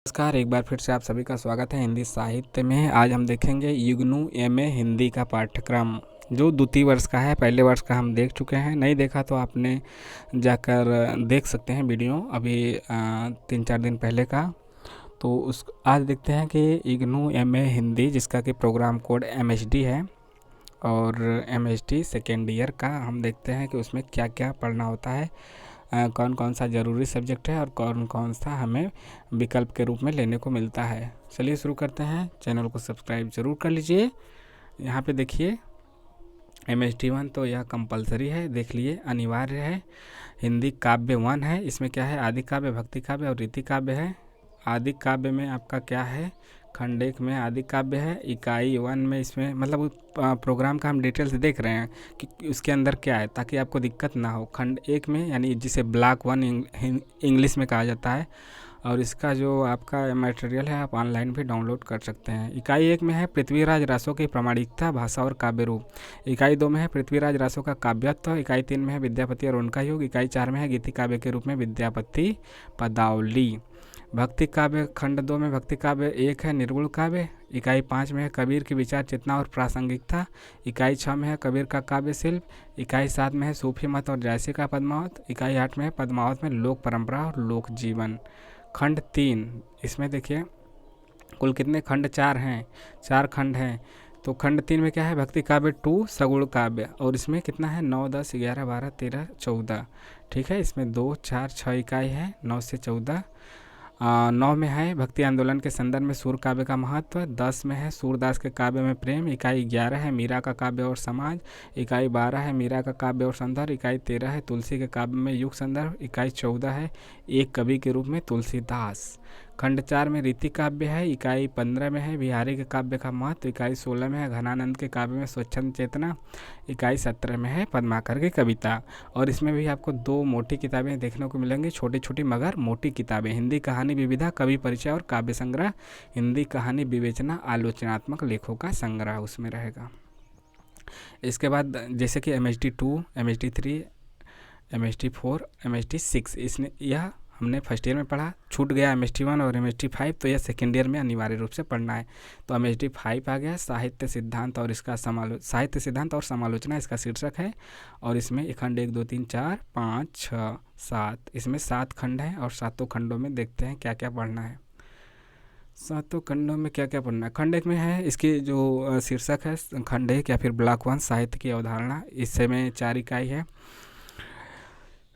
नमस्कार, एक बार फिर से आप सभी का स्वागत है हिंदी साहित्य में। आज हम देखेंगे युग्नू एमए हिंदी का पाठ्यक्रम जो द्वितीय वर्ष का है। पहले वर्ष का हम देख चुके हैं, नहीं देखा तो आपने जाकर देख सकते हैं वीडियो अभी 3-4 दिन पहले का। तो उस आज देखते हैं कि युग्नू एमए हिंदी जिसका कि प्रोग्राम कोड एमएचडी है और एमएचडी सेकेंड ईयर का हम देखते हैं कि उसमें क्या क्या पढ़ना होता है, कौन कौन सा ज़रूरी सब्जेक्ट है और कौन कौन सा हमें विकल्प के रूप में लेने को मिलता है। चलिए शुरू करते हैं। चैनल को सब्सक्राइब ज़रूर कर लीजिए। यहाँ पे देखिए MHD1 तो यह कंपलसरी है, देख लिए, अनिवार्य है। हिंदी काव्य 1 है, इसमें क्या है, आदि काव्य, भक्ति काव्य और रीति काव्य है। आदि काव्य में आपका क्या है, खंड 1 में आदि काव्य है। इकाई 1 में इसमें मतलब प्रोग्राम का हम डिटेल्स देख रहे हैं कि उसके अंदर क्या है ताकि आपको दिक्कत ना हो। खंड 1 में यानी जिसे ब्लॉक 1 इंग्लिश में कहा जाता है और इसका जो आपका मटेरियल है आप ऑनलाइन भी डाउनलोड कर सकते हैं। इकाई 1 में है पृथ्वीराज रासों की प्रामाणिकता, भाषा और काव्य रूप। इकाई 2 में है पृथ्वीराज रासों का काव्यत्व। इकाई 3 में है विद्यापति और उनका युग। इकाई 4 में है गीति काव्य के रूप में विद्यापति पदावली। भक्ति काव्य खंड 2 में भक्ति काव्य 1 है निर्गुण काव्य। इकाई 5 में है कबीर की विचार चेतना और प्रासंगिकता। इकाई 6 में है कबीर का काव्य शिल्प। इकाई 7 में है सूफी मत और जायसी का पद्मावत। इकाई 8 में है पद्मावत में लोक परंपरा और लोक जीवन। खंड 3 इसमें देखिए कुल कितने खंड, 4 हैं, 4 खंड हैं। तो खंड 3 में क्या है, भक्ति काव्य 2 सगुण काव्य और इसमें कितना है 9, 10, 11, 12, 13, 14। ठीक है, इसमें 2, 4, 6 इकाई है, 9 से 14। 9 में है भक्ति आंदोलन के संदर्भ में सूर काव्य का महत्व। 10 में है सूरदास के काव्य में प्रेम। इकाई 11 है मीरा का काव्य और समाज। इकाई 12 है मीरा का काव्य और संदर्भ। इकाई 13 है तुलसी के काव्य में युग संदर्भ। इकाई 14 है एक कवि के रूप में तुलसीदास। खंड 4 में रीति काव्य है। इकाई 15 में है बिहारी के काव्य का महत्व। इकाई 16 में है घनानंद के काव्य में स्वच्छंद चेतना। इकाई 17 में है पद्माकर की कविता। और इसमें भी आपको 2 मोटी किताबें देखने को मिलेंगी, छोटी छोटी मगर मोटी किताबें। हिंदी कहानी विविधा, कवि परिचय और काव्य संग्रह। हिंदी कहानी विवेचना, आलोचनात्मक लेखों का संग्रह उसमें रहेगा। इसके बाद जैसे कि MHD2, MHD3, MHD4, MHD6 इसने यह हमने फर्स्ट ईयर में पढ़ा, छूट गया MHD1 और MHD5 तो यह सेकेंड ईयर में अनिवार्य रूप से पढ़ना है। तो MHD5 आ गया साहित्य सिद्धांत और इसका साहित्य सिद्धांत और समालोचना इसका शीर्षक है। और इसमें खंड 1, 2, 3, 4, 5, 6, 7, इसमें 7 खंड हैं और 7 खंडों में देखते हैं क्या क्या पढ़ना है। 7 खंडों में क्या क्या पढ़ना है। खंड 1 में है इसकी जो शीर्षक है खंड 1 या फिर ब्लॉक 1 साहित्य की अवधारणा, इससे में 4 इकाई है।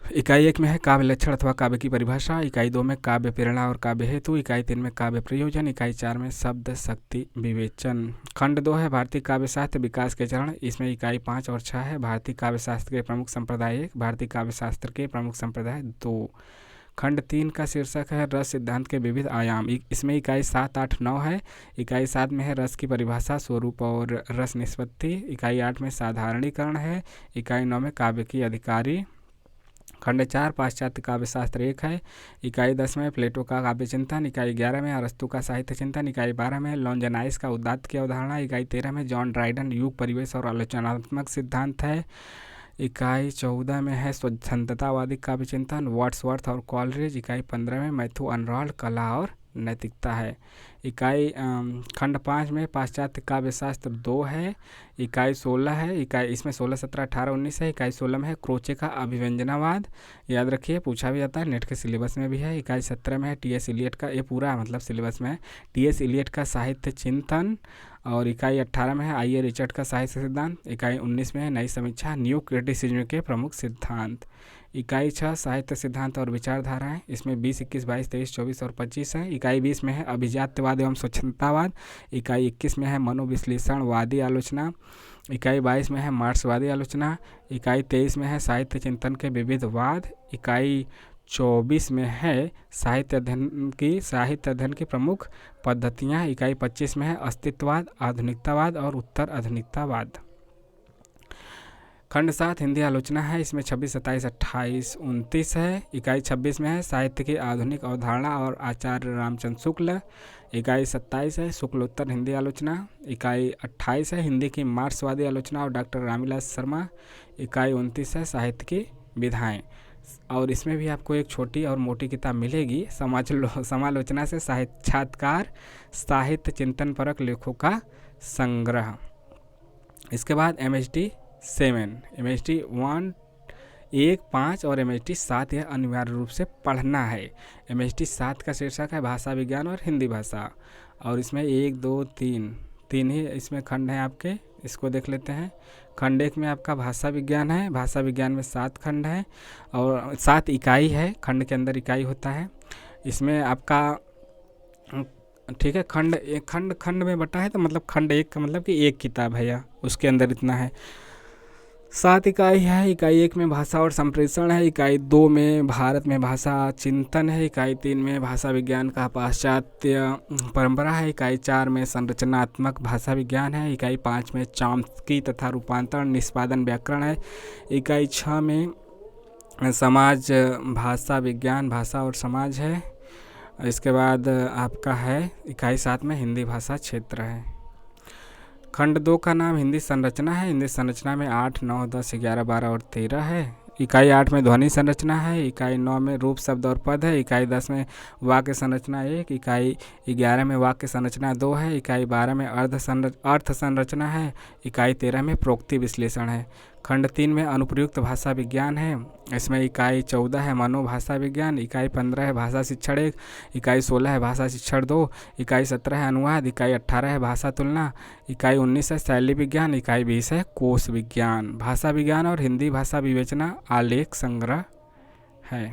इकाई 1 में है काव्य लक्षण अथवा काव्य की परिभाषा। इकाई 2 में काव्य प्रेरणा और काव्य हेतु। इकाई 3 में काव्य प्रयोजन। इकाई 4 में शब्द शक्ति विवेचन। खंड 2 है भारतीय काव्य शास्त्र विकास के चरण, इसमें इकाई 5 और 6 है। भारतीय काव्य शास्त्र के प्रमुख संप्रदाय 1, भारतीय काव्य शास्त्र के प्रमुख संप्रदाय 2। खंड 3 का शीर्षक है रस सिद्धांत के विविध आयाम, इसमें इकाई 7, 8, 9 है। इकाई 7 में है रस की परिभाषा, स्वरूप और रस निष्पत्ति। इकाई 8 में साधारणीकरण है। इकाई 9 में काव्य की अधिकारी। खंड 4 पाश्चात्य काव्य शास्त्र 1 है। इकाई 10 में प्लेटो का काव्य चिंतन। इकाई 11 में अरस्तु का साहित्य चिंतन। इकाई 12 में लॉन्जनाइस का उदात्त की अवधारणा। इकाई 13 में जॉन ड्राइडन युग परिवेश और आलोचनात्मक सिद्धांत है। इकाई 14 में है स्वतंत्रतावादी काव्य चिंतन, वर्ड्सवर्थ और कॉलरिज। इकाई 15 में मैथ्यू अर्नोल्ड कला और नैतिकता है। इकाई खंड 5 में पाश्चात्य काव्य शास्त्र 2 है। इकाई 16 है, इकाई इसमें 16, 17, 18, 19 है। इकाई 16 में है क्रोचे का अभिव्यंजनावाद, याद रखिए पूछा भी जाता है, नेट के सिलेबस में भी है। इकाई 17 में है TS इलियट का, ये पूरा मतलब सिलेबस में है, TS इलियट का साहित्य चिंतन। और इकाई 18 में है I.A. रिचर्ड का साहित्य सिद्धांत। इकाई 19 में है नई समीक्षा, न्यू क्रिटिसिज्म के प्रमुख सिद्धांत। इकाई 6 साहित्य सिद्धांत और विचारधाराएं, इसमें 20, 21, 22, 23, 24 और 25 है। इकाई 20 में है अभिजात्यवाद एवं स्वच्छंदतावाद। इकाई 21 में है मनोविश्लेषणवादी आलोचना। इकाई 22 में है मार्क्सवादी आलोचना। इकाई 23 में है साहित्य चिंतन के विविध वाद। इकाई 24 में है साहित्य अध्ययन की प्रमुख पद्धतियाँ। इकाई 25 में है अस्तित्ववाद, आधुनिकतावाद और उत्तर आधुनिकतावाद। खंड 7 हिंदी आलोचना है, इसमें 26, 27, 28, 29 है। इकाई 26 में है साहित्य की आधुनिक अवधारणा और आचार्य रामचंद्र शुक्ल। इकाई 27 है शुक्लोत्तर हिंदी आलोचना। इकाई 28 है हिंदी की मार्क्सवादी आलोचना और डॉक्टर रामविलास शर्मा। इकाई 29 है साहित्य की विधाएं। और इसमें भी आपको एक छोटी और मोटी किताब मिलेगी, समालोचना से साक्षात्कार साहित्य चिंतन परक लेखों का संग्रह। इसके बाद MHT 7, MHT 1, 1, 5 और MHT 7 यह अनिवार्य रूप से पढ़ना है। MHT 7 का शीर्षक है भाषा विज्ञान और हिंदी भाषा, और इसमें 1, 2, 3 ही इसमें खंड हैं आपके। इसको देख लेते हैं। खंड 1 में आपका भाषा विज्ञान है। भाषा विज्ञान में 7 खंड है और 7 इकाई है। खंड के अंदर इकाई होता है। इसमें आपका ठीक है, खंड में बटा है, तो मतलब खंड 1 का मतलब कि एक किताब है, या उसके अंदर इतना है। 7 इकाई है। इकाई 1 में भाषा और संप्रेषण है। इकाई 2 में भारत में भाषा चिंतन है। इकाई 3 में भाषा विज्ञान का पाश्चात्य परंपरा है। इकाई 4 में संरचनात्मक भाषा विज्ञान है। इकाई 5 में चॉम्स्की तथा रूपांतरण निष्पादन व्याकरण है। इकाई 6 में समाज भाषा विज्ञान भाषा और समाज है। इसके बाद आपका है इकाई 7 में हिंदी भाषा क्षेत्र है। खंड 2 का नाम हिंदी संरचना है। हिंदी संरचना में 8, 9, 10, 11, 12 और 13 है। इकाई 8 में ध्वनि संरचना है। इकाई 9 में रूप शब्द और पद है। इकाई 10 में वाक्य संरचना 1। इकाई 11 में वाक्य संरचना 2 है। इकाई 12 में अर्थ संरचना है। इकाई 13 में प्रोक्ति विश्लेषण है। खंड 3 में अनुप्रयुक्त भाषा विज्ञान है। इसमें इकाई 14 है मनोभाषा विज्ञान। इकाई 15 है भाषा शिक्षण 1। इकाई 16 है भाषा शिक्षण 2। इकाई 17 है अनुवाद। इकाई 18 है भाषा तुलना। इकाई 19 है शैली विज्ञान। इकाई 20 है कोश विज्ञान। भाषा विज्ञान और हिंदी भाषा विवेचना आलेख संग्रह है।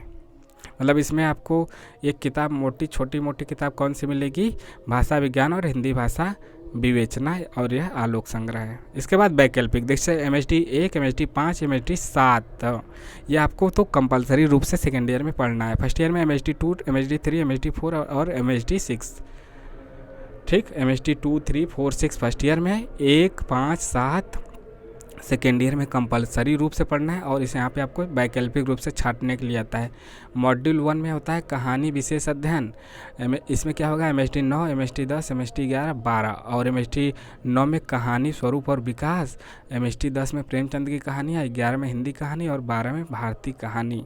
मतलब इसमें आपको एक किताब छोटी मोटी किताब कौन सी मिलेगी? भाषा विज्ञान और हिंदी भाषा विवेचना, और यह आलोक संग्रह है। इसके बाद वैकल्पिक देखिए MHT 1, MHT 5, MHT 7 ये आपको तो कंपलसरी रूप से सेकेंड ईयर में पढ़ना है। फर्स्ट ईयर में MHT 2, MHT 3, MHT 4 और MHT 6। ठीक, MHT 2, 3, 4, 6 फर्स्ट ईयर में, 1, 5, 7 सेकेंड ईयर में कंपलसरी रूप से पढ़ना है, और इसे यहाँ पे आपको वैकल्पिक रूप से छांटने के लिए आता है। मॉड्यूल 1 में होता है कहानी विशेष अध्ययन। इसमें क्या होगा? MHT 9, MHT 10, MHT 11, 12 और MHT 9 में कहानी स्वरूप और विकास। MHT 10 में प्रेमचंद की कहानियाँ, 11 में हिंदी कहानी और 12 में भारतीय कहानी।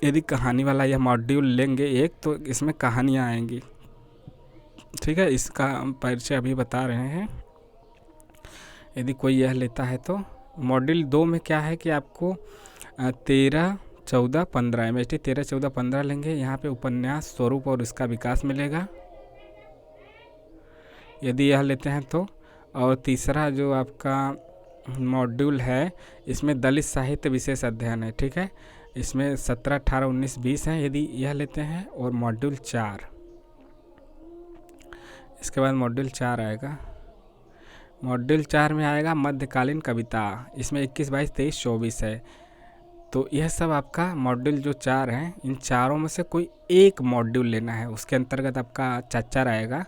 यदि कहानी वाला यह मॉड्यूल लेंगे एक, तो इसमें कहानियाँ आएंगी। ठीक है, इसका परिचय अभी बता रहे हैं। यदि कोई यह लेता है तो मॉड्यूल 2 में क्या है कि आपको 13, 14, 15 MHT 13, 14, 15 लेंगे। यहाँ पे उपन्यास स्वरूप और इसका विकास मिलेगा यदि यह लेते हैं तो। और तीसरा जो आपका मॉड्यूल है, इसमें दलित साहित्य विशेष अध्ययन है। ठीक है, इसमें 17, 18, 19, 20 हैं यदि यह लेते हैं। और मॉड्यूल 4, इसके बाद मॉड्यूल 4 आएगा। मॉड्यूल 4 में आएगा मध्यकालीन कविता। इसमें 21, 22, 23, 24 है। तो यह सब आपका मॉड्यूल जो 4 हैं, इन चारों में से कोई एक मॉड्यूल लेना है। उसके अंतर्गत आपका चाचा आएगा।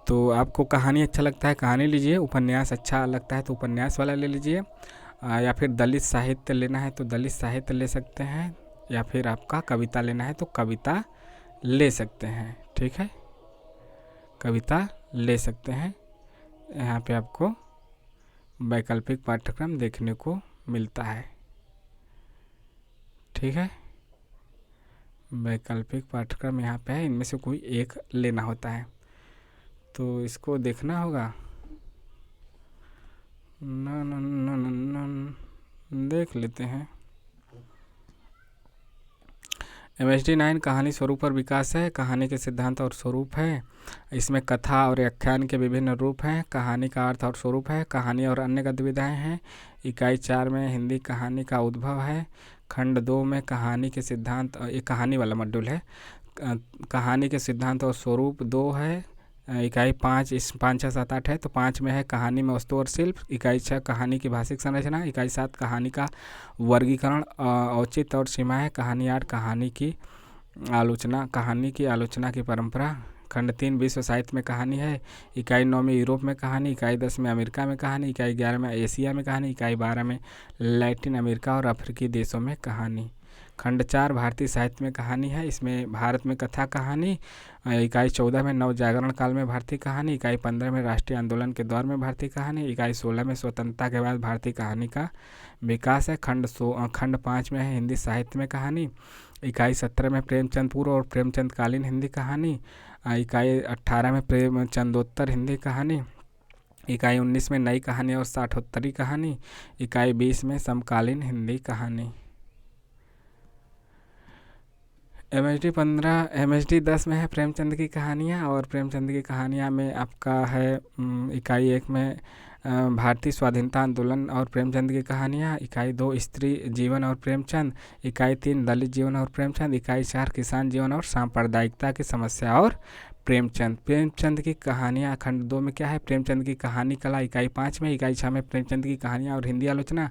तो आपको कहानी अच्छा लगता है कहानी लीजिए, उपन्यास अच्छा लगता है तो उपन्यास वाला ले लीजिए, या फिर दलित साहित्य लेना है तो दलित साहित्य ले सकते हैं, या फिर आपका कविता लेना है तो कविता ले सकते हैं। ठीक है, कविता ले सकते हैं। यहाँ पे आपको वैकल्पिक पाठ्यक्रम देखने को मिलता है। ठीक है, वैकल्पिक पाठ्यक्रम यहाँ पे है, इनमें से कोई एक लेना होता है। तो इसको देखना होगा। देख लेते हैं। MHT 9 कहानी स्वरूप और विकास है। कहानी के सिद्धांत और स्वरूप है। इसमें कथा और आख्यान के विभिन्न रूप हैं। कहानी का अर्थ और स्वरूप है। कहानी और अन्य गतिविधियाँ हैं। इकाई 4 में हिंदी कहानी का उद्भव है। खंड 2 में कहानी के सिद्धांत, एक कहानी वाला मॉड्यूल है। कहानी के सिद्धांत और स्वरूप 2 है। इकाई 5, 5, 6, 7, 8 है। तो 5 में है कहानी में वस्तु और शिल्प। इकाई 6 कहानी की भाषिक संरचना। इकाई 7 कहानी का वर्गीकरण, औचित्य और सीमाएँ। कहानी 8 कहानी की आलोचना की परंपरा। खंड 3 विश्व साहित्य में कहानी है। इकाई 9 में यूरोप में कहानी। इकाई 10 में अमेरिका में कहानी। इकाई 11 में एशिया में कहानी। इकाई 12 में लैटिन अमेरिका और अफ्रीकी देशों में कहानी। खंड 4 भारतीय साहित्य में कहानी है, इसमें भारत में कथा कहानी। इकाई 14 में नव जागरण काल में भारतीय कहानी। इकाई 15 में राष्ट्रीय आंदोलन के दौर में भारतीय कहानी। इकाई 16 में स्वतंत्रता के बाद भारतीय कहानी का विकास है। खंड 5 में है हिंदी साहित्य में कहानी। इकाई 17 में प्रेमचंद पूर्व और प्रेमचंद कालीन हिंदी कहानी। इकाई 18 में प्रेमचंदोत्तर हिंदी कहानी। इकाई 19 में नई कहानी और साठोत्तरी कहानी। इकाई 20 में समकालीन हिंदी कहानी। MHD 10 में है प्रेमचंद की कहानियाँ, और प्रेमचंद की कहानियाँ में आपका है इकाई 1 में भारतीय स्वाधीनता आंदोलन और प्रेमचंद की कहानियाँ। इकाई 2 स्त्री जीवन और प्रेमचंद। इकाई 3 दलित जीवन और प्रेमचंद। इकाई 4 किसान जीवन और सांप्रदायिकता की समस्या और प्रेमचंद की कहानियाँ। खंड 2 में क्या है, प्रेमचंद की कहानी कला। इकाई 5 में। इकाई 6 में प्रेमचंद की कहानियाँ और हिंदी आलोचना।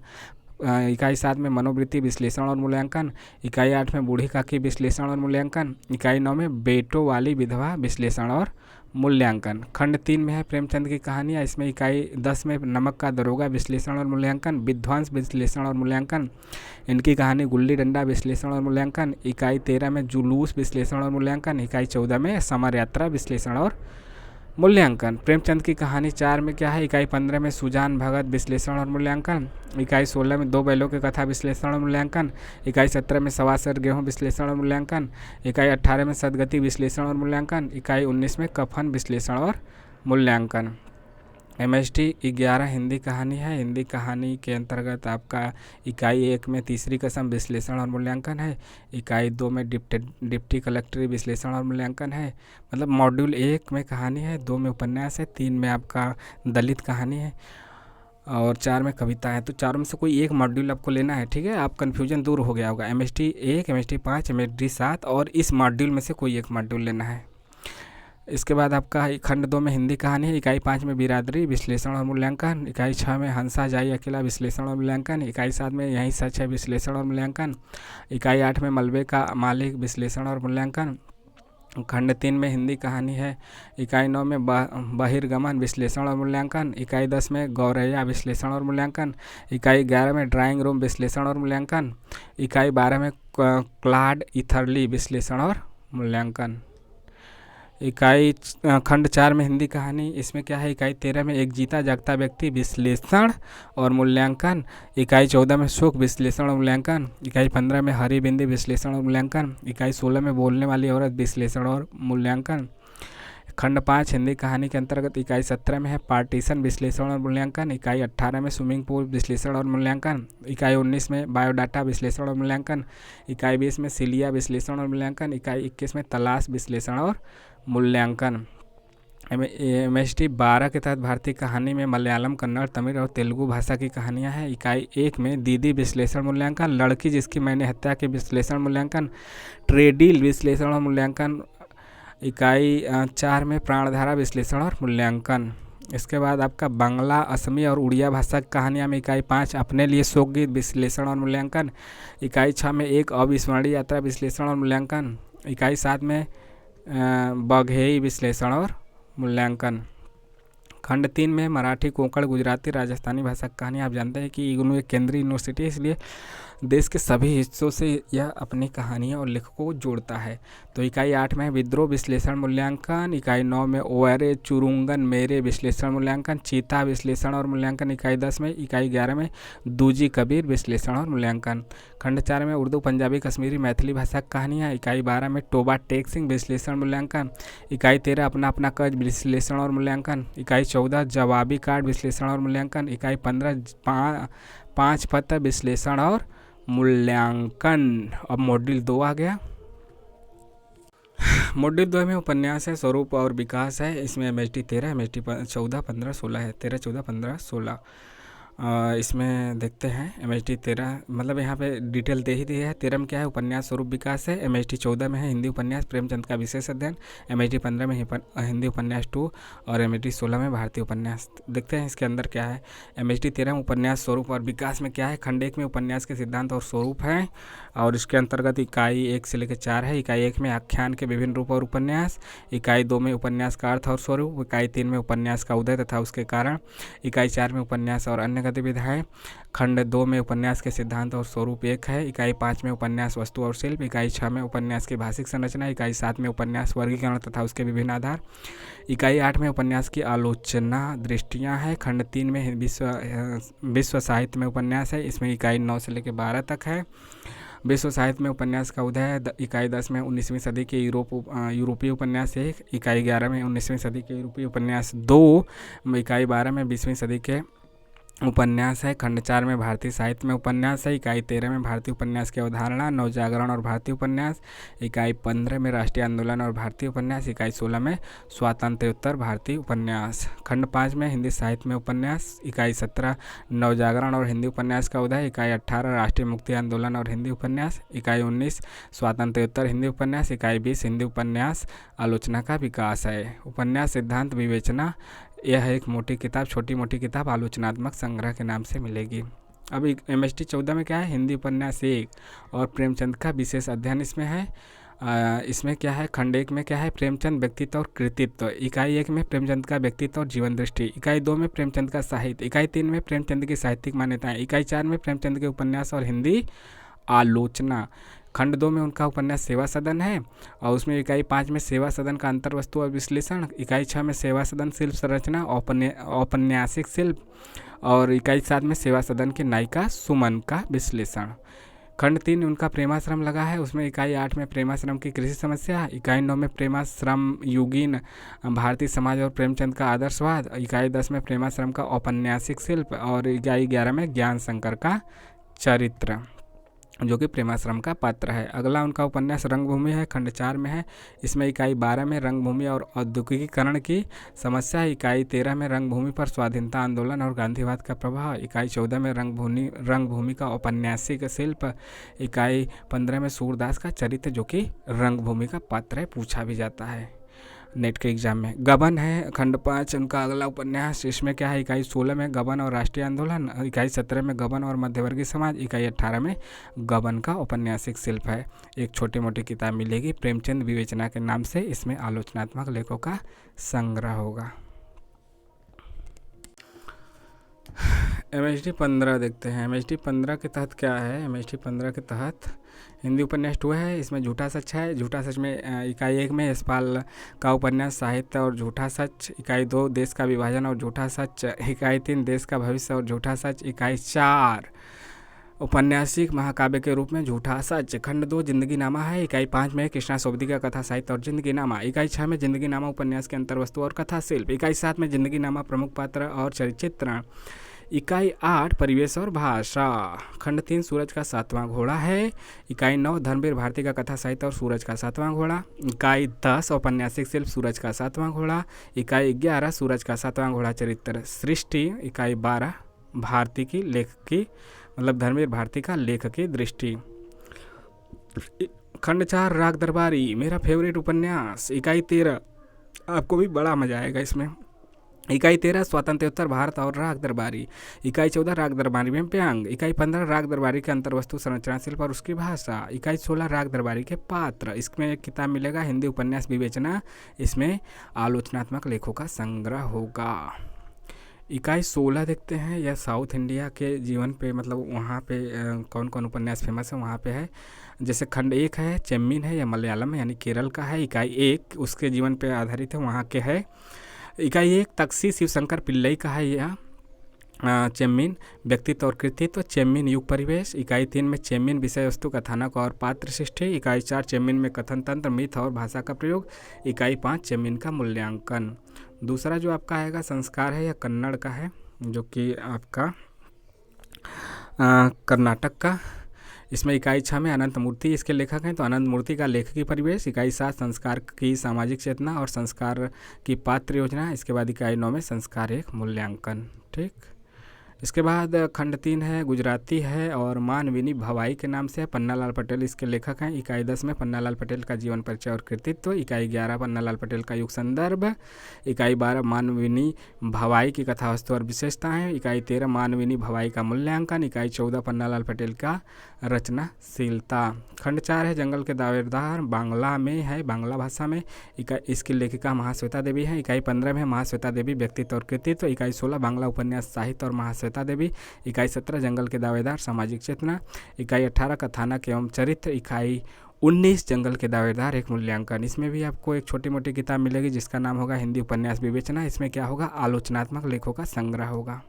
इकाई 7 में मनोवृत्ति विश्लेषण और मूल्यांकन। इकाई 8 में बूढ़ी काकी विश्लेषण और मूल्यांकन। इकाई 9 में बेटों वाली विधवा विश्लेषण और मूल्यांकन। खंड 3 में है प्रेमचंद की कहानियाँ, इसमें इकाई 10 में नमक का दरोगा विश्लेषण और मूल्यांकन, विध्वंस विश्लेषण और मूल्यांकन। इनकी कहानी गुल्ली डंडा विश्लेषण और मूल्यांकन। इकाई 13 में जुलूस विश्लेषण और मूल्यांकन। इकाई 14 में समर यात्रा विश्लेषण और मूल्यांकन। प्रेमचंद की कहानी 4 में क्या है, इकाई 15 में सुजान भगत विश्लेषण और मूल्यांकन। इकाई 16 में दो बैलों की कथा विश्लेषण और मूल्यांकन। इकाई 17 में सवासर गेहूं विश्लेषण और मूल्यांकन। इकाई 18 में सदगति विश्लेषण और मूल्यांकन। इकाई 19 में कफन विश्लेषण और मूल्यांकन। MHD 11 हिंदी कहानी है। हिंदी कहानी के अंतर्गत आपका इकाई 1 में तीसरी कसम विश्लेषण और मूल्यांकन है। इकाई 2 में डिप्टी कलेक्टरी विश्लेषण और मूल्यांकन है। मतलब मॉड्यूल 1 में कहानी है, 2 में उपन्यास है, 3 में आपका दलित कहानी है और 4 में कविता है। तो चारों में से कोई एक मॉड्यूल आपको लेना है, ठीक है। आप कन्फ्यूजन दूर हो गया होगा। MHD 1, MHD 5, MHD 7 और इस मॉड्यूल में से कोई एक मॉड्यूल लेना है। इसके बाद आपका खंड 2 में हिंदी कहानी है। इकाई 5 में बिरादरी विश्लेषण और मूल्यांकन। इकाई 6 में हंसा जाई अकेला विश्लेषण और मूल्यांकन। इकाई 7 में यही सच है विश्लेषण और मूल्यांकन। इकाई 8 में मलबे का मालिक विश्लेषण और मूल्यांकन। खंड 3 में हिंदी कहानी है। इकाई 9 में बहिर्गमन विश्लेषण और मूल्यांकन। इकाई 10 में गौरैया विश्लेषण और मूल्यांकन। इकाई 11 में ड्राइंग रूम विश्लेषण और मूल्यांकन। इकाई 12 में क्लाड ईथरली विश्लेषण और मूल्यांकन। इकाई खंड 4 में हिंदी कहानी, इसमें क्या है, इकाई 13 में एक जीता जागता व्यक्ति विश्लेषण और मूल्यांकन। इकाई 14 में सुख विश्लेषण और मूल्यांकन। इकाई 15 में हरी बिंदी विश्लेषण और मूल्यांकन। इकाई 16 में बोलने वाली औरत विश्लेषण और मूल्यांकन। खंड 5 हिंदी कहानी के अंतर्गत इकाई 17 में है पार्टीशन विश्लेषण और मूल्यांकन। इकाई 18 में स्विमिंग पूल विश्लेषण और मूल्यांकन। इकाई 19 में बायोडाटा विश्लेषण और मूल्यांकन। इकाई 20 में सिलिया विश्लेषण और मूल्यांकन। इकाई 21 में तलाश विश्लेषण और मूल्यांकन। MHD 12 के तहत भारतीय कहानी में मलयालम, कन्नड़, तमिल और तेलुगु भाषा की कहानियां हैं। इकाई 1 में दीदी विश्लेषण मूल्यांकन, लड़की जिसकी मैंने हत्या के विश्लेषण मूल्यांकन, ट्रेडिल विश्लेषण और मूल्यांकन। इकाई 4 में प्राणधारा विश्लेषण और मूल्यांकन। इसके बाद आपका बांग्ला, असमी और उड़िया भाषा की कहानियाँ में इकाई 5 अपने लिए शोक गीत विश्लेषण और मूल्यांकन। इकाई 6 में एक अविस्मरणीय यात्रा विश्लेषण और मूल्यांकन। इकाई 7 में बघेई विश्लेषण और मूल्यांकन। खंड 3 में मराठी, कोंकण, गुजराती, राजस्थानी भाषा की कहानी। आप जानते हैं कि इग्नू एक केंद्रीय यूनिवर्सिटी है, इसलिए देश के सभी हिस्सों से यह अपनी कहानियाँ और लेखकों को जोड़ता है। तो इकाई 8 में विद्रोह विश्लेषण मूल्यांकन। इकाई 9 में ओरे चुरुंगन मेरे विश्लेषण मूल्यांकन, चीता विश्लेषण और मूल्यांकन। इकाई 10 में। इकाई 11 में दूजी कबीर विश्लेषण और मूल्यांकन। खंड 4 में उर्दू, पंजाबी, कश्मीरी, मैथिली भाषा की कहानियाँ। इकाई 12 में टोबा टेक सिंह विश्लेषण मूल्यांकन। इकाई 13 अपना अपना कज विश्लेषण और मूल्यांकन। इकाई 14 जवाबी कार्ड विश्लेषण और मूल्यांकन। इकाई 15 पाँच पत्र विश्लेषण और मूल्यांकन। अब मॉड्यूल 2 आ गया। मॉड्यूल 2 में उपन्यास है, स्वरूप और विकास है। इसमें MHD 13, MHD 14, 15, 16 है। 13, 14, 15, 16 इसमें देखते हैं। MHD 13 मतलब यहाँ पे डिटेल दे ही दी है। 13 में क्या है, उपन्यास स्वरूप विकास है। MHD 14 में है हिंदी उपन्यास प्रेमचंद का विशेष अध्ययन। MHD 15 में हिंदी उपन्यास 2 और MHD 16 में भारतीय उपन्यास। देखते हैं इसके अंदर क्या है। MHD 13 में उपन्यास स्वरूप और विकास में क्या है, खंड 1 में उपन्यास के सिद्धांत और स्वरूप है और इसके अंतर्गत इकाई 1 से लेकर 4 है। इकाई 1 में आख्यान के विभिन्न रूप और उपन्यास। इकाई 2 में उपन्यास का अर्थ और स्वरूप। इकाई 3 में उपन्यास का उदय तथा उसके कारण। इकाई 4 में उपन्यास और अन्य गतिविधियाँ। खंड 2 में उपन्यास के सिद्धांत और स्वरूप 1 है। इकाई 5 में उपन्यास वस्तु और शिल्प। इकाई 6 में उपन्यास की भाषिक संरचना। इकाई 7 में उपन्यास वर्गीकरण तथा उसके विभिन्न आधार। इकाई 8 में उपन्यास की आलोचना दृष्टियाँ हैं। खंड 3 में विश्व साहित्य में उपन्यास है, इसमें इकाई 9 से लेकर 12 तक है। विश्व साहित्य में उपन्यास का उदय है। इकाई 10 में 19वीं सदी के यूरोपीय उपन्यास 1। इकाई 11 में 19वीं सदी के यूरोपीय उपन्यास 2। इकाई 12 में 20वीं सदी के उपन्यास है। खंड 4 में भारतीय साहित्य में उपन्यास है। इकाई 13 में भारतीय उपन्यास की अवधारणा, नवजागरण और भारतीय उपन्यास। इकाई 15 में राष्ट्रीय आंदोलन और भारतीय उपन्यास। इकाई 16 में स्वातंत्र्योत्तर भारतीय उपन्यास। खंड 5 में हिंदी साहित्य में उपन्यास। इकाई 17 नवजागरण और हिंदी उपन्यास का उदय। इकाई 18 राष्ट्रीय मुक्ति आंदोलन और हिंदी उपन्यास। इकाई 19 स्वातंत्र्योत्तर हिंदी उपन्यास। इकाई 20 हिंदी उपन्यास आलोचना का विकास है। उपन्यास सिद्धांत विवेचना, यह एक मोटी किताब, छोटी मोटी किताब आलोचनात्मक संग्रह के नाम से मिलेगी। अब MST 14 में क्या है, हिंदी उपन्यास 1 और प्रेमचंद का विशेष अध्ययन इसमें है। इसमें क्या है, खंड 1 में क्या है, प्रेमचंद व्यक्तित्व और कृतित्व। इकाई 1 में प्रेमचंद का व्यक्तित्व और जीवन दृष्टि। इकाई 2 में प्रेमचंद का साहित्य। इकाई 3 में प्रेमचंद की साहित्यिक मान्यताएं। इकाई 4 में प्रेमचंद के उपन्यास और हिंदी आलोचना। खंड 2 में उनका उपन्यास सेवा सदन है और उसमें इकाई 5 में सेवा सदन का अंतर्वस्तु और विश्लेषण। इकाई 6 में सेवा सदन शिल्प संरचना औपन्यासिक शिल्प और इकाई 7 में सेवा सदन की नायिका सुमन का विश्लेषण। खंड 3 उनका प्रेमाश्रम लगा है, उसमें इकाई 8 में प्रेमाश्रम की कृषि समस्या। इकाई 9 में प्रेमाश्रम युगीन भारतीय समाज और प्रेमचंद का आदर्शवाद। इकाई 10 में प्रेमाश्रम का औपन्यासिक शिल्प और इकाई 11 में ज्ञान शंकर का चरित्र, जो कि प्रेमाश्रम का पात्र है। अगला उनका उपन्यास रंगभूमि है, खंड 4 में है। इसमें इकाई 12 में रंगभूमि और औद्योगिकीकरण की समस्या। इकाई 13 में रंगभूमि पर स्वाधीनता आंदोलन और गांधीवाद का प्रभाव। इकाई 14 में रंगभूमि का औपन्यासिक शिल्प। इकाई 15 में सूरदास का चरित्र, जो कि रंगभूमि का पात्र है, पूछा भी जाता है नेट के एग्जाम में। गबन है, खंड 5 उनका अगला उपन्यास। इसमें क्या है, इकाई 16 में गबन और राष्ट्रीय आंदोलन। इकाई 17 में गबन और मध्यवर्गीय समाज। इकाई 18 में गबन का औपन्यासिक शिल्प है। एक छोटी मोटी किताब मिलेगी प्रेमचंद विवेचना के नाम से, इसमें आलोचनात्मक लेखों का संग्रह होगा। MST 15 देखते हैं। MST 15 के तहत क्या है, MST 15 के तहत हिंदी उपन्यास 2 है, इसमें झूठा सच है। झूठा सच में इकाई 1 में यशपाल का उपन्यास साहित्य और झूठा सच। इकाई 2 देश का विभाजन और झूठा सच। इकाई 3 देश का भविष्य और झूठा सच। इकाई 4 औपन्यासिक महाकाव्य के रूप में झूठा सच। खंड 2 जिंदगी नामा है। इकाई 5 में कृष्णा सोबती का कथा साहित्य और जिंदगी नामा। इकाई 6 में जिंदगी नामा उपन्यास के अंतर्वस्तु और कथा शिल्प। इकाई 7 में जिंदगी नामा प्रमुख पात्र और चरित्र। इकाई 8 परिवेश और भाषा। खंड 3 सूरज का 7वां घोड़ा है। इकाई 9 धर्मवीर भारती का कथा साहित्य और सूरज का 7वां घोड़ा। इकाई 10 औपन्यासिक शिल्प सूरज का 7वां घोड़ा। इकाई 11 सूरज का 7वां घोड़ा चरित्र सृष्टि। इकाई 12 भारती की लेख की मतलब धर्मवीर भारती का लेख की दृष्टि। खंड 4 राग दरबारी, मेरा फेवरेट उपन्यास। इकाई 13 आपको भी बड़ा मजा आएगा इसमें। इकाई 13 स्वातंत्र्योत्तर भारत और राग दरबारी। इकाई 14 राग दरबारी में व्यंग। इकाई 15 राग दरबारी के अंतर्वस्तु संरचना शिल्प और उसकी भाषा। इकाई 16 राग दरबारी के पात्र। इसमें एक किताब मिलेगा हिंदी उपन्यास विवेचना, इसमें आलोचनात्मक लेखों का संग्रह होगा। इकाई 16 देखते हैं, यह साउथ इंडिया के जीवन पे मतलब वहाँ पे कौन कौन उपन्यास फेमस है वहाँ पे है। जैसे खंड 1 है चेम्मीन है, यह मलयालम यानी केरल का है। इकाई 1 उसके जीवन पे आधारित है, वहाँ के है। इकाई 1 तक्षी शिवशंकर पिल्लई का है यह चेम्मीन व्यक्तित्व और कृतित्व। चेम्मीन युग परिवेश। इकाई 3 में चेम्मीन विषय वस्तु कथानक और पात्र सृष्टि। इकाई 4 चेम्मीन में कथन तंत्र मिथ और भाषा का प्रयोग। इकाई 5 चेम्मीन का मूल्यांकन। दूसरा जो आपका आएगा संस्कार है, यह कन्नड़ का है, जो कि आपका कर्नाटक का। इसमें इकाई 6 में अनंत मूर्ति इसके लेखक हैं, तो अनंत मूर्ति का लेखकी परिवेश। इकाई 7 संस्कार की सामाजिक चेतना और संस्कार की पात्र योजना। इसके बाद इकाई 9 में संस्कार एक मूल्यांकन। ठीक, इसके बाद खंड 3 है गुजराती है और मानविनी भवाई के नाम से है, पन्नालाल पटेल इसके लेखक हैं। इकाई 10 में पन्नालाल पटेल का जीवन परिचय और कृतित्व। इकाई 11 पन्नालाल पटेल का युग संदर्भ। इकाई 12 मानविनी भवाई की कथा वस्तु और विशेषताएं। इकाई 13 मानविनी भवाई का मूल्यांकन। इकाई 14 पन्नालाल पटेल का रचनाशीलता। खंड 4 है जंगल के दावेदार, बांग्ला में है, बांग्ला भाषा में। इसकी लेखिका महाश्वेता देवी है। इकाई 15 में महाश्वेता देवी व्यक्तित्व और कृतित्व। इकाई 16 बांग्ला उपन्यास साहित्य और महाश्वेता श्वेता देवी। इकाई 17 जंगल के दावेदार सामाजिक चेतना। इकाई 18 कथानक एवं चरित्र। इकाई 19 जंगल के दावेदार एक मूल्यांकन। इसमें भी आपको एक छोटी मोटी किताब मिलेगी जिसका नाम होगा हिंदी उपन्यास विवेचना। इसमें क्या होगा, आलोचनात्मक लेखों का संग्रह होगा।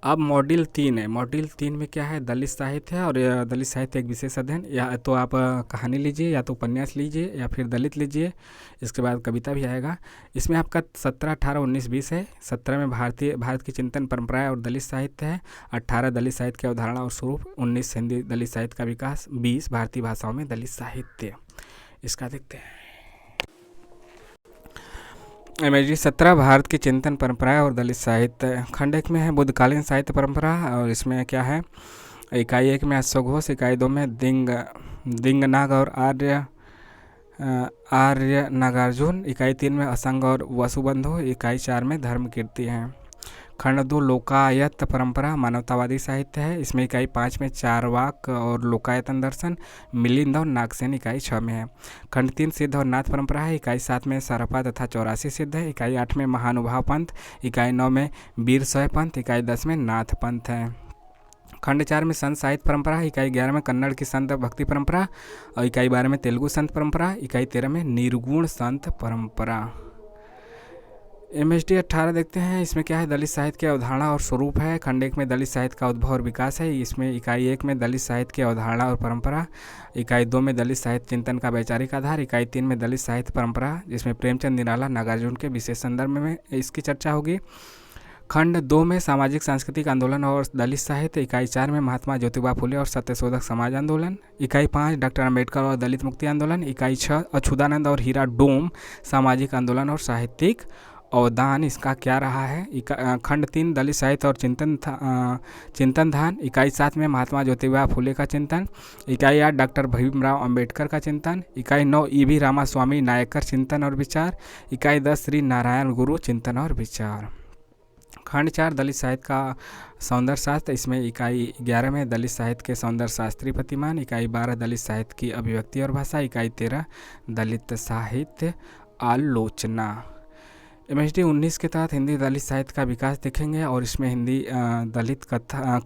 अब मॉड्यूल 3 है। मॉड्यूल 3 में क्या है, दलित साहित्य है और दलित साहित्य एक विशेष अध्ययन। या तो आप कहानी लीजिए या तो उपन्यास लीजिए या फिर दलित लीजिए, इसके बाद कविता भी आएगा। इसमें आपका 17, 18, 19, 20 है। 17 में भारत की चिंतन परंपराएं और दलित साहित्य है। 18 दलित साहित्य की अवधारणा और स्वरूप। 19 हिंदी दलित साहित्य का विकास। 20 भारतीय भाषाओं में दलित साहित्य। इसका देखते हैं। इमेज 17 भारत की चिंतन परंपराएं और दलित साहित्य। खंड 1 में है बुद्धकालीन साहित्य परंपरा और इसमें क्या है, इकाई 1 में अश्वघोष। इकाई 2 में दिंगनाग और आर्य नागार्जुन। इकाई 3 में असंग और वसुबंधु। इकाई 4 में धर्म कीर्ति है। खंड 2 लोकायत परंपरा मानवतावादी साहित्य है। इसमें इकाई 5 में चारवाक और लोकायतन दर्शन। मिलिंद और नागसेन इकाई 6 में है। खंड 3 सिद्ध और नाथ परंपरा है। इकाई 7 में सरपा तथा 84 सिद्ध है। इकाई 8 में महानुभाव पंथ। इकाई 9 में वीर शैव पंथ। इकाई 10 में नाथ पंथ है। खंड 4 में संत साहित्य परंपरा है। इकाई 11 में कन्नड़ की संत भक्ति परंपरा और इकाई 12 में तेलुगु संत परंपरा। इकाई 13 में निर्गुण संत परंपरा। MSD 18 देखते हैं। इसमें क्या है, दलित साहित्य की अवधारणा और स्वरूप है। खंड 1 में दलित साहित्य का उद्भव और विकास है। इसमें इकाई 1 में दलित साहित्य की अवधारणा और परंपरा। इकाई 2 में दलित साहित्य चिंतन का वैचारिक आधार। इकाई 3 में दलित साहित्य परंपरा जिसमें प्रेमचंद, निराला, नागार्जुन के विशेष संदर्भ में इसकी चर्चा होगी। खंड 2 में सामाजिक सांस्कृतिक आंदोलन और दलित साहित्य। इकाई 4 में महात्मा ज्योतिबा फुले और सत्यशोधक समाज आंदोलन। इकाई 5 डॉक्टर अम्बेडकर और दलित मुक्ति आंदोलन। इकाई 6 अच्युतानंद और हीरा डोम सामाजिक आंदोलन और साहित्यिक अवदान इसका क्या रहा है। खंड 3 दलित साहित्य और चिंतन धान। इकाई 7 में महात्मा ज्योतिबा फुले का चिंतन। इकाई 8 डॉक्टर भीमराव अंबेडकर का चिंतन। इकाई 9 EV रामास्वामी नायकर चिंतन और विचार। इकाई 10 श्री नारायण गुरु चिंतन और विचार। खंड 4 दलित साहित्य का सौंदर्य शास्त्र। इसमें इकाई 11 में दलित साहित्य के सौंदर्य शास्त्री प्रतिमान। इकाई 12 दलित साहित्य की अभिव्यक्ति और भाषा। इकाई 13 दलित साहित्य आलोचना। MSD 19 के तहत हिंदी दलित साहित्य का विकास देखेंगे और इसमें हिंदी दलित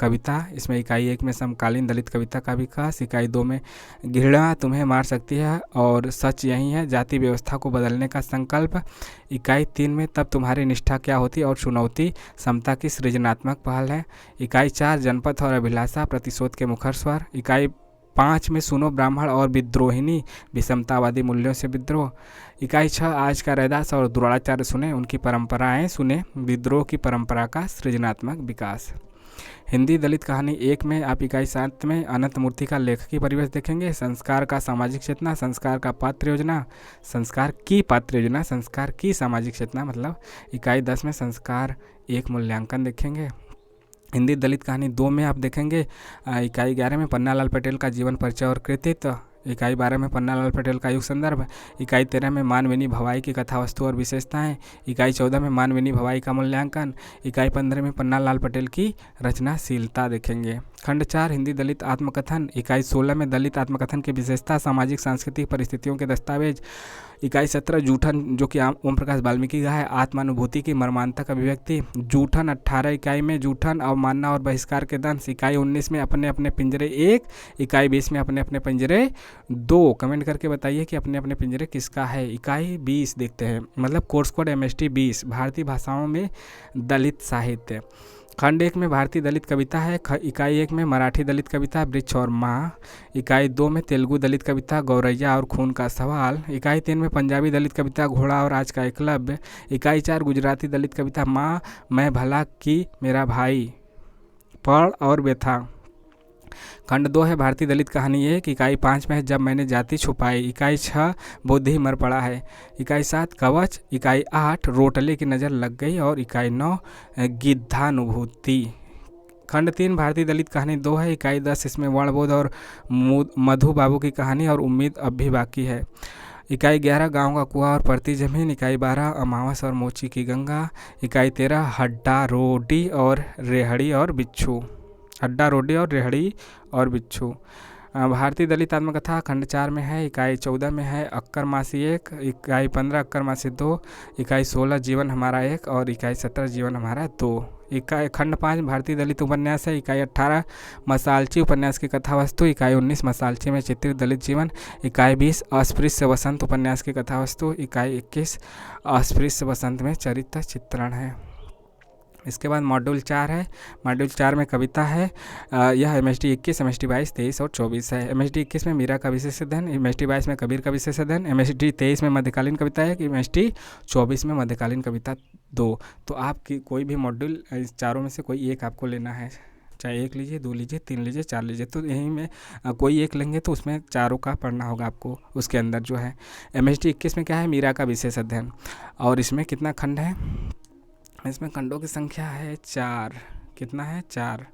कविता। इसमें इकाई 1 में समकालीन दलित कविता का विकास। इकाई 2 में घृणा तुम्हें मार सकती है और सच यही है, जाति व्यवस्था को बदलने का संकल्प। इकाई 3 में तब तुम्हारी निष्ठा क्या होती और चुनौती, समता की सृजनात्मक पहल है। इकाई 4 जनपथ और अभिलाषा, प्रतिशोध के मुखर स्वर। इकाई 5 में सुनो ब्राह्मण और विद्रोहिणी, विषमतावादी मूल्यों से विद्रोह। इकाई 6 आज का रैदास और द्रोणाचार्य सुने, उनकी परंपराएं सुने, विद्रोह की परंपरा का सृजनात्मक विकास। हिंदी दलित कहानी 1 में आप इकाई 7 में अनंत मूर्ति का लेखकी परिवेश देखेंगे। संस्कार का सामाजिक चेतना, संस्कार का पात्र योजना, संस्कार की पात्र योजना, संस्कार की सामाजिक चेतना मतलब। इकाई 10 में संस्कार एक मूल्यांकन देखेंगे। हिंदी दलित कहानी 2 में आप देखेंगे इकाई 11 में पन्नालाल पटेल का जीवन परिचय और कृतित्व। इकाई 12 में पन्नालाल पटेल का युग संदर्भ। इकाई 13 में मानवेनी भवाई की कथा वस्तु और विशेषताएं। इकाई 14 में मानवेनी भवाई का मूल्यांकन। इकाई 15 में पन्नालाल पटेल की रचनाशीलता देखेंगे। खंड 4 हिंदी दलित आत्मकथन। इकाई 16 में दलित आत्मकथन की विशेषता, सामाजिक सांस्कृतिक परिस्थितियों के दस्तावेज। इकाई 17 जूठन जो कि ओम प्रकाश वाल्मीकि का है, आत्मानुभूति की मर्मांतक अभिव्यक्ति। जूठन 18 इकाई में जूठन अवमानना और बहिष्कार के दंश। इकाई 19 में अपने अपने पिंजरे 1। इकाई 20 में अपने अपने पिंजरे 2। कमेंट करके बताइए कि अपने अपने पिंजरे किसका है। इकाई 20 देखते हैं, मतलब कोर्स कोड MSD 20 भारतीय भाषाओं में दलित साहित्य। खंड 1 में भारतीय दलित कविता है। इकाई 1 में मराठी दलित कविता वृक्ष और माँ। इकाई 2 में तेलुगु दलित कविता गौरैया और खून का सवाल। इकाई 3 में पंजाबी दलित कविता घोड़ा और आज का एकलव्य। इकाई 4 गुजराती दलित कविता माँ मैं भला की मेरा भाई, पढ़ और व्यथा। खंड 2 है भारतीय दलित कहानी 1। इकाई 5 में है जब मैंने जाति छुपाई। इकाई 6 बुद्धि मर पड़ा है। इकाई 7 कवच। इकाई 8 रोटले की नज़र लग गई और इकाई 9 गिद्धानुभूति। खंड 3 भारतीय दलित कहानी 2 है। इकाई 10 इसमें वर्णबोध और मधु बाबू की कहानी और उम्मीद अब भी बाकी है। इकाई 11 गाँव का कुआं और पड़ती जमीन। इकाई 12 अमावस और मोची की गंगा। इकाई 13 हड्डा रोडी और रेहड़ी और बिच्छू। हड्डा रोडी और रेहड़ी और बिच्छू। भारतीय दलित आत्मकथा खंड 4 में है, इकाई 14 में है अक्कर मासी 1, इकाई 15 अक्कर मासी 2, इकाई 16 जीवन हमारा 1 और इकाई 17 जीवन हमारा 2। इकाई खंड 5 भारतीय दलित उपन्यास है, इकाई 18 मसालची उपन्यास की कथा वस्तु, इकाई 19 मसालची में चित्रित दलित जीवन, इकाई 20 अस्पृश्य वसंत उपन्यास की कथा वस्तु, इकाई 21 अस्पृश्य वसंत में चरित्र चित्रण है। इसके बाद मॉड्यूल 4 है, मॉड्यूल 4 में कविता है। यह MSD 21, MSD 22, 23 और 24 है। MSD 21 में मीरा का विशेष अध्ययन, MSD 22 में कबीर का विशेष अध्ययन, MSD 23 में मध्यकालीन कविता है, MSD 24 में मध्यकालीन कविता 2। तो आपकी कोई भी मॉड्यूल इस चारों में से कोई एक आपको लेना है, चाहे 1 लीजिए, 2 लीजिए, 3 लीजिए, 4 लीजिए, तो यहीं में कोई एक लेंगे तो उसमें चारों का पढ़ना होगा आपको। उसके अंदर जो है MSD 21 में क्या है, मीरा का विशेष अध्ययन, और इसमें कितना खंड है, इसमें खंडों की संख्या है 4। कितना है, 4।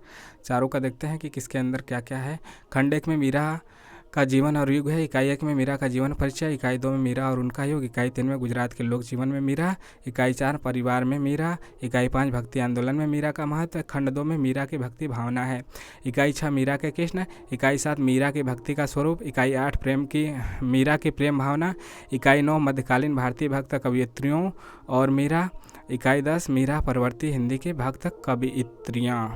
चारों का देखते हैं कि किसके अंदर क्या क्या है। खंड 1 में मीरा का जीवन और युग है, इकाई 1 में मीरा का जीवन परिचय, इकाई 2 में मीरा और उनका युग, इकाई 3 में गुजरात के लोक जीवन में मीरा, इकाई 4 परिवार में मीरा, इकाई 5 भक्ति आंदोलन में मीरा का महत्व, खंड 2 में मीरा की भक्ति भावना है, इकाई 6 मीरा के कृष्ण, इकाई 7 मीरा की भक्ति का स्वरूप, इकाई 8 प्रेम की मीरा की प्रेम भावना, इकाई 9 मध्यकालीन भारतीय भक्त कवयित्रियों और मीरा, इकाई 10 मीरा परवर्ती हिंदी के भक्त कवयित्रियाँ।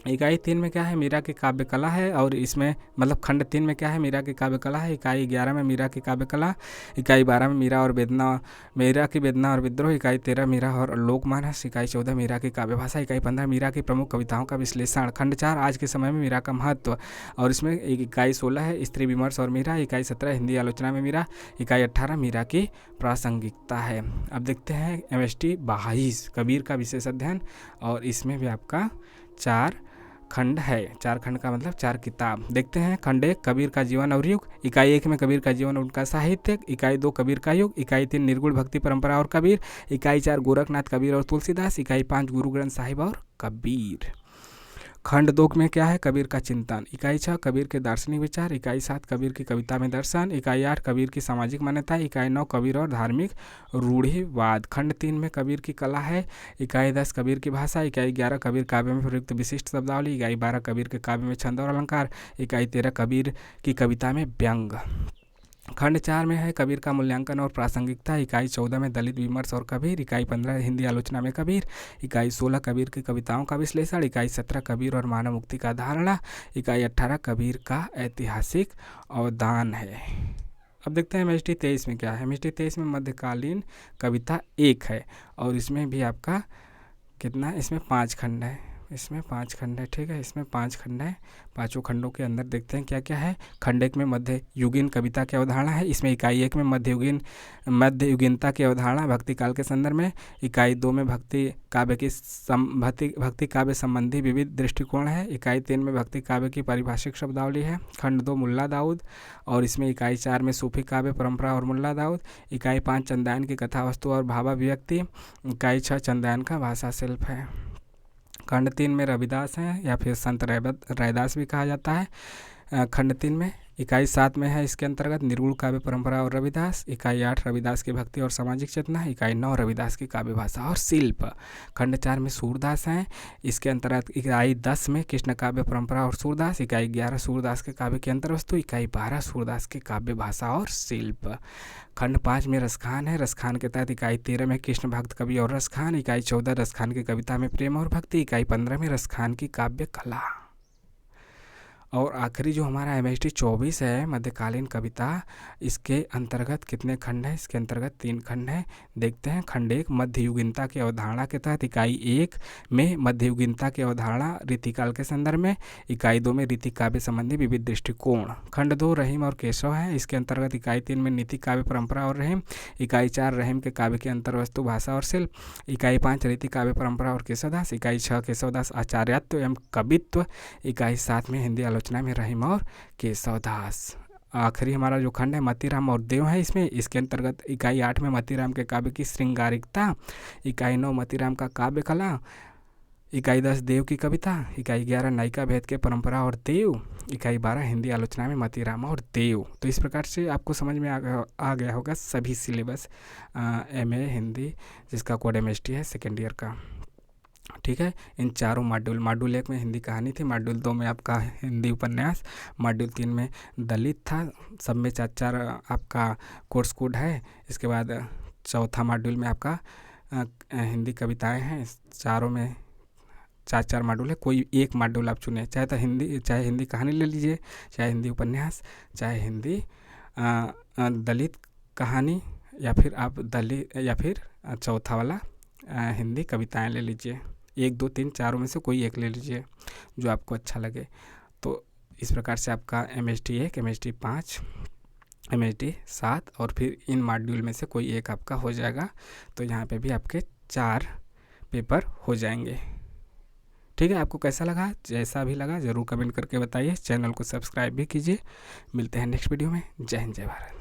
इकाई 3 में क्या है, मीरा की काव्य कला है, और इसमें मतलब खंड 3 में क्या है, मीरा की काव्य कला है, इकाई 11 में मीरा की काव्य कला, इकाई 12 में मीरा की वेदना और विद्रोह, इकाई 13 मीरा और लोकमानस, इकाई 14 मीरा की काव्य भाषा, इकाई 15 मीरा की प्रमुख कविताओं का विश्लेषण, खंड 4 आज के समय में मीरा का महत्व, और इसमें इकाई 16 है स्त्री विमर्श और मीरा, इकाई 17 हिंदी आलोचना में मीरा, इकाई 18 मीरा की प्रासंगिकता है। अब देखते हैं MSD 22 कबीर का विशेष अध्ययन, और इसमें भी आपका 4 खंड है। 4 खंड का मतलब 4 किताब। देखते हैं खंड 1 कबीर का जीवन और युग, इकाई 1 में कबीर का जीवन और उनका साहित्य, इकाई 2 कबीर का युग, इकाई 3 निर्गुण भक्ति परंपरा और कबीर, इकाई 4 गोरखनाथ कबीर और तुलसीदास, इकाई 5 गुरु ग्रंथ साहिब और कबीर। खंड 2 में क्या है, कबीर का चिंतन, इकाई 6 कबीर के दार्शनिक विचार, इकाई 7 कबीर की कविता में दर्शन, इकाई 8 कबीर की सामाजिक मान्यता, इकाई 9 कबीर और धार्मिक रूढ़िवाद। खंड 3 में कबीर की कला है, इकाई 10 कबीर की भाषा, इकाई 11 कबीर काव्य में प्रयुक्त विशिष्ट शब्दावली, इकाई 12 कबीर के काव्य में छंद और अलंकार, इकाई 13 कबीर की कविता में व्यंग। खंड 4 में है कबीर का मूल्यांकन और प्रासंगिकता, इकाई 14 में दलित विमर्श और कबीर, इकाई 15 हिंदी आलोचना में कबीर, इकाई 16 कबीर की कविताओं का विश्लेषण, इकाई 17 कबीर और मानव मुक्ति का धारणा, इकाई 18 कबीर का ऐतिहासिक अवदान है। अब देखते हैं MSD 23 में क्या है। MSD 23 में मध्यकालीन कविता 1 है, और इसमें भी आपका कितना, इसमें 5 खंड है, इसमें 5 खंड है, ठीक है, इसमें 5 खंड है। पांचों खंडों के अंदर देखते हैं क्या क्या है। खंड 1 में मध्ययुगीन कविता की अवधारणा है, इसमें इकाई 1 में मध्ययुगीनता की अवधारणा भक्ति काल के संदर्भ में, इकाई 2 में भक्ति काव्य संबंधी विविध दृष्टिकोण है, इकाई 3 में भक्ति काव्य की पारिभाषिक शब्दावली है, खंड 2 मुल्ला दाऊद, और इसमें इकाई 4 में सूफी काव्य परंपरा और मुल्ला दाऊद, इकाई 5 चंदायन की कथा वस्तु और भावाभिव्यक्ति, इकाई 6 चंदायन का भाषा शिल्प है। खंड 3 में रविदास हैं, या फिर संत रैदास भी कहा जाता है। खंड 3 में इकाई 7 में है, इसके अंतर्गत निर्गुण काव्य परंपरा और रविदास, इकाई 8 रविदास की भक्ति और सामाजिक चेतना, इकाई 9 रविदास की काव्य भाषा और शिल्प। खंड 4 में सूरदास हैं, इसके अंतर्गत इकाई 10 में कृष्ण काव्य परंपरा और सूरदास, इकाई 11 सूरदास के काव्य की अंतर्वस्तु, इकाई 12 सूरदास की काव्य भाषा और शिल्प। खंड 5 में रसखान है, रसखान के तहत इकाई 13 में कृष्ण भक्त कवि और रसखान, इकाई 14 रसखान की कविता में प्रेम और भक्ति, इकाई 15 में रसखान की काव्य कला। और आखिरी जो हमारा MSD 24 है मध्यकालीन कविता, इसके अंतर्गत कितने खंड हैं, इसके अंतर्गत 3 खंड हैं। देखते हैं खंड 1 मध्ययुगीनता की अवधारणा के तहत, इकाई 1 में मध्ययुगीनता की अवधारणा रीतिकाल के संदर्भ में, इकाई 2 में रीति काव्य संबंधी विविध दृष्टिकोण। खंड 2 रहीम और केशव है, इसके अंतर्गत इकाई 3 में नीति काव्य परंपरा और रहीम, इकाई 4 रहीम के काव्य की अंतर्वस्तु भाषा और शिल्प, इकाई 5 रीति काव्य परंपरा और केशवदास, इकाई 6 केशवदास आचार्यत्व एवं कवित्व, इकाई 7 में हिंदी आलोचना में रहीम और केशवदास। आखिरी हमारा जो खंड है मतीराम और देव है, इसके अंतर्गत इकाई 8 में मतीराम के काव्य की श्रृंगारिकता, इकाई 9 मतीराम का काव्य कला, इकाई 10 देव की कविता, इकाई 11 नायिका भेद के परंपरा और देव, इकाई 12 हिंदी आलोचना में मतीराम और देव। तो इस प्रकार से आपको समझ में आ गया होगा सभी सिलेबस MA हिंदी जिसका कोड MSD है सेकेंड ईयर का। ठीक। ठीक है। इन चारों मॉड्यूल 1 में हिंदी कहानी थी, मॉड्यूल 2 में आपका हिंदी उपन्यास, मॉड्यूल 3 में दलित था। सब में 4-4 आपका कोर्स कोड है। इसके बाद चौथा मॉड्यूल में आपका हिंदी कविताएं हैं। चारों में 4-4 मॉड्यूल है, कोई एक मॉड्यूल आप चुने, चाहे हिंदी कहानी ले लीजिए, चाहे हिंदी उपन्यास, चाहे हिंदी दलित कहानी, या फिर चौथा वाला हिंदी कविताएं ले लीजिए। 1, 2, 3 चारों में से कोई एक ले लीजिए जो आपको अच्छा लगे। तो इस प्रकार से आपका MST 1, MST 5, MST 7 और फिर इन मॉड्यूल में से कोई एक आपका हो जाएगा। तो यहाँ पे भी आपके 4 पेपर हो जाएंगे। ठीक है, आपको कैसा लगा? जैसा भी लगा ज़रूर कमेंट करके बताइए। चैनल को सब्सक्राइब भी कीजिए। मिलते हैं नेक्स्ट वीडियो में। जय हिंद, जय भारत।